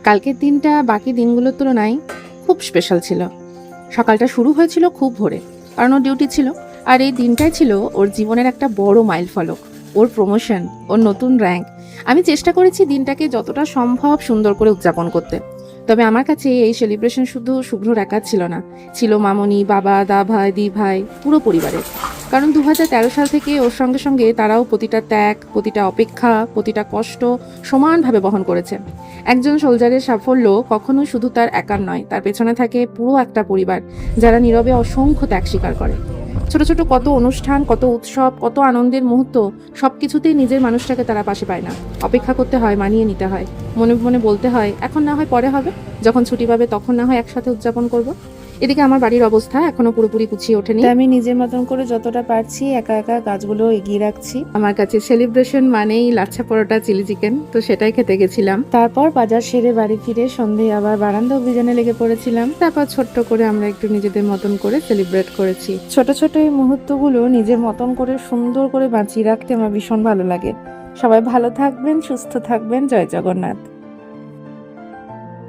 কালকের দিনটা বাকি দিনগুলোর তুলনায় খুব স্পেশাল ছিল। সকালটা শুরু হয়েছিল খুব ভোরে, কারণ ওর ডিউটি ছিল। আর এই দিনটাই ছিল ওর জীবনের একটা বড় মাইলফলক, ওর প্রমোশন, ওর নতুন র্যাঙ্ক। আমি চেষ্টা করেছি দিনটাকে যতটা সম্ভব সুন্দর করে উদযাপন করতে। তবে আমার কাছে এই সেলিব্রেশন শুধু শুভ্রর একার ছিল না, ছিল মামনি, বাবা, দা ভাই, দি ভাই, পুরো পরিবারের। কারণ 2013 সাল থেকে ওর সঙ্গে সঙ্গে তারাও প্রতিটা ত্যাগ, প্রতিটা অপেক্ষা, প্রতিটা কষ্ট সমানভাবে বহন করেছে। একজন সোলজারের সাফল্য কখনো শুধু তার একার নয়, তার পেছনে থাকে পুরো একটা পরিবার, যারা নীরবে অসংখ্য ত্যাগ স্বীকার করে। ছোট ছোট কত অনুষ্ঠান, কত উৎসব, কত আনন্দের মুহূর্ত, সবকিছুতেই নিজের মানুষটাকে তারা পাশে পায় না। অপেক্ষা করতে হয়, মানিয়ে নিতে হয়, মনে মনে বলতে হয় এখন না হয় পরে হবে, যখন ছুটি পাবে তখন না হয় একসাথে উদযাপন করব। এদিকে আমার বাড়ির অবস্থা এখনো পুরোপুরি গুছিয়ে ওঠেনি। আমি নিজের মতন করে যতটা পারছি একা একা কাজগুলো এগিয়ে রাখছি। আমার কাছে সেলিব্রেশন মানেই লাচ্ছা পরোটা, চিলি চিকেন, তো সেটাই খেতে গেছিলাম। তারপর বাজার সেরে বাড়ি ফিরে সন্ধে আবার বারান্দা অভিযানে লেগে পড়েছিলাম। তারপর ছোট্ট করে আমরা একটু নিজেদের মতন করে সেলিব্রেট করেছি। ছোট ছোট এই মুহূর্তগুলো নিজের মতন করে সুন্দর করে বাঁচিয়ে রাখতে আমার ভীষণ ভালো লাগে। সবাই ভালো থাকবেন, সুস্থ থাকবেন। জয় জগন্নাথ।